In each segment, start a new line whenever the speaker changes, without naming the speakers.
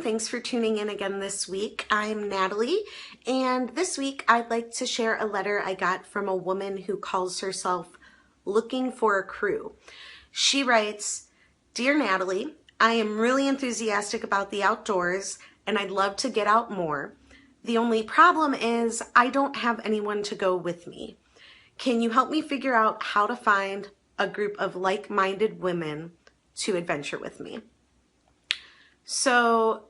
Thanks for tuning in again this week. I'm Natalie, and this week I'd like to share a letter I got from a woman who calls herself Looking for a Crew. She writes, "Dear Natalie, I am really enthusiastic about the outdoors and I'd love to get out more. The only problem is I don't have anyone to go with me. Can you help me figure out how to find a group of like-minded women to adventure with me?" So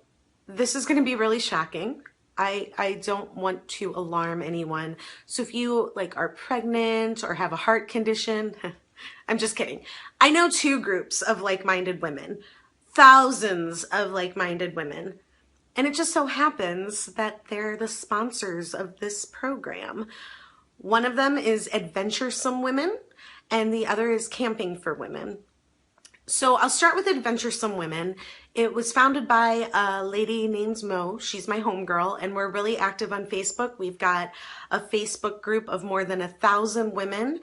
this is going to be really shocking. I don't want to alarm anyone. So if you are pregnant or have a heart condition, I'm just kidding. I know two groups of like-minded women, thousands of like-minded women. And it just so happens that they're the sponsors of this program. One of them is Adventuresome Women, and the other is Camping for Women. So I'll start with Adventuresome Women. It was founded by a lady named Mo. She's my homegirl, and we're really active on Facebook. We've got a Facebook group of more than 1,000 women,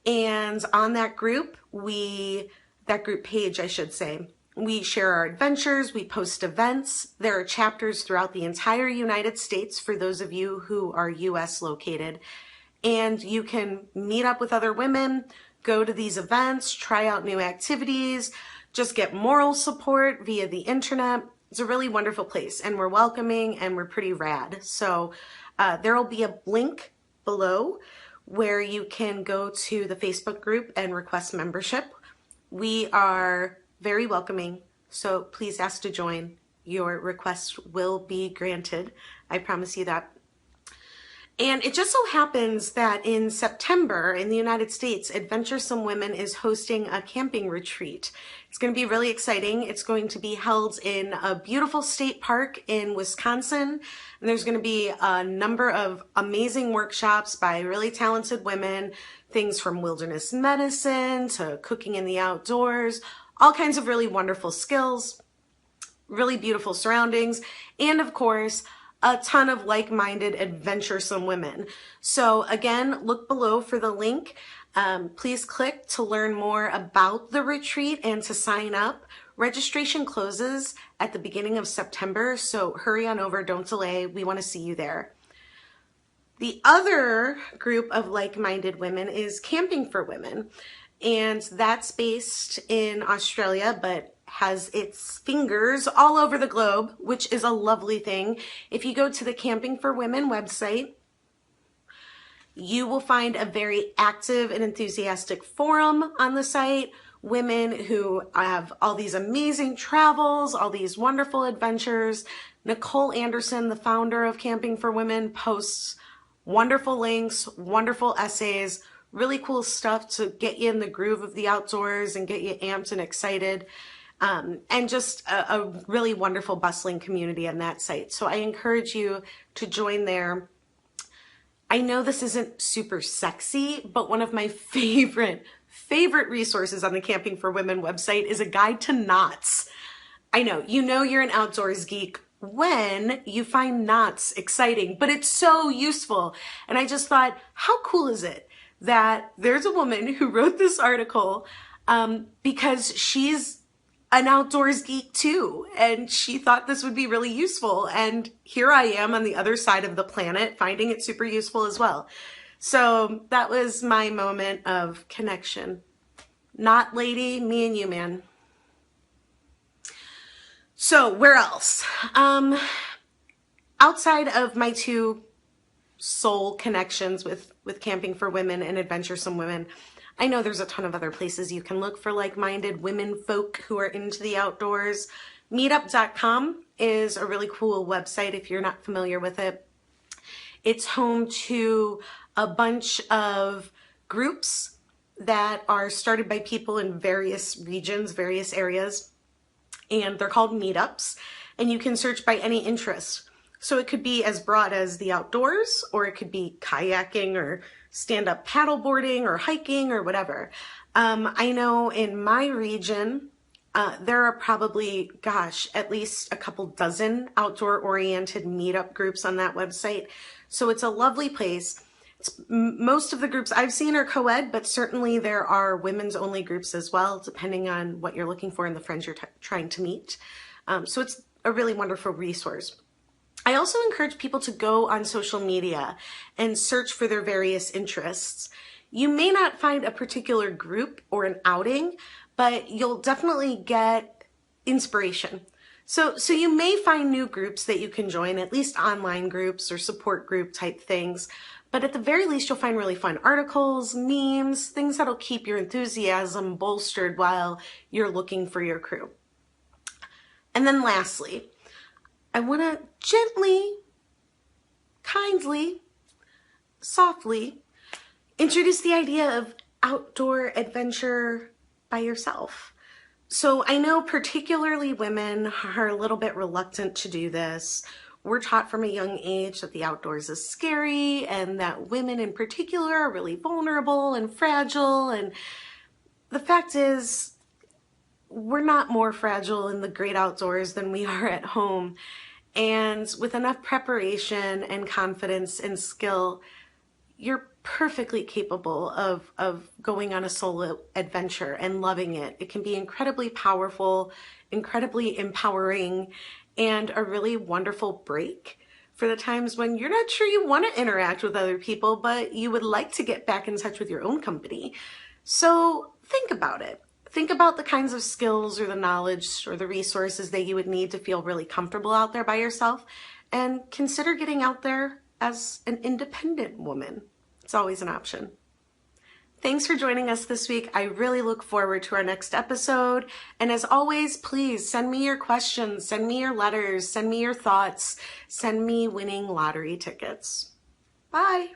and on that group, that group page, I should say, we share our adventures, we post events. There are chapters throughout the entire United States for those of you who are US located, and you can meet up with other women, go to these events, try out new activities, just get moral support via the internet. It's a really wonderful place, and we're welcoming and we're pretty rad. So there will be a link below where you can go to the Facebook group and request membership. We are very welcoming, so please ask to join. Your request will be granted. I promise you that. And it just so happens that in September in the United States, Adventuresome Women is hosting a camping retreat. It's going to be really exciting. It's going to be held in a beautiful state park in Wisconsin. And there's going to be a number of amazing workshops by really talented women, things from wilderness medicine to cooking in the outdoors, all kinds of really wonderful skills, really beautiful surroundings, and of course, a ton of like-minded adventuresome women. So again, look below for the link. Please click to learn more about the retreat and to sign up. Registration closes at the beginning of September, so hurry on over, don't delay. We want to see you there. The other group of like-minded women is Camping for Women, and that's based in Australia, but has its fingers all over the globe, which is a lovely thing. If you go to the Camping for Women website, you will find a very active and enthusiastic forum on the site. Women who have all these amazing travels, all these wonderful adventures. Nicole Anderson, the founder of Camping for Women, posts wonderful links, wonderful essays, really cool stuff to get you in the groove of the outdoors and get you amped and excited. And just a really wonderful, bustling community on that site. So I encourage you to join there. I know this isn't super sexy, but one of my favorite resources on the Camping for Women website is a guide to knots. I know you're an outdoors geek when you find knots exciting, but it's so useful. And I just thought, how cool is it that there's a woman who wrote this article because she's an outdoors geek too, and she thought this would be really useful, and here I am on the other side of the planet finding it super useful as well. So that was my moment of connection. Not lady, me and you, man. So where else? Outside of my two soul connections with Camping for Women and Adventuresome Women, I know there's a ton of other places you can look for like-minded women folk who are into the outdoors. Meetup.com is a really cool website if you're not familiar with it. It's home to a bunch of groups that are started by people in various regions, various areas, and they're called meetups, and you can search by any interest. So it could be as broad as the outdoors, or it could be kayaking or stand-up paddleboarding or hiking or whatever. I know in my region, there are probably, at least a couple dozen outdoor-oriented meetup groups on that website. So it's a lovely place. Most of the groups I've seen are co-ed, but certainly there are women's only groups as well, depending on what you're looking for and the friends you're trying to meet. So it's a really wonderful resource. I also encourage people to go on social media and search for their various interests. You may not find a particular group or an outing, but you'll definitely get inspiration. So you may find new groups that you can join, at least online groups or support group type things. But at the very least, you'll find really fun articles, memes, things that'll keep your enthusiasm bolstered while you're looking for your crew. And then lastly, I want to gently, kindly, softly introduce the idea of outdoor adventure by yourself. So I know particularly women are a little bit reluctant to do this. We're taught from a young age that the outdoors is scary and that women in particular are really vulnerable and fragile. And the fact is, we're not more fragile in the great outdoors than we are at home. And with enough preparation and confidence and skill, you're perfectly capable of going on a solo adventure and loving it. It can be incredibly powerful, incredibly empowering, and a really wonderful break for the times when you're not sure you want to interact with other people, but you would like to get back in touch with your own company. So think about it. Think about the kinds of skills or the knowledge or the resources that you would need to feel really comfortable out there by yourself, and consider getting out there as an independent woman. It's always an option. Thanks for joining us this week. I really look forward to our next episode. And as always, please send me your questions, send me your letters, send me your thoughts, send me winning lottery tickets. Bye.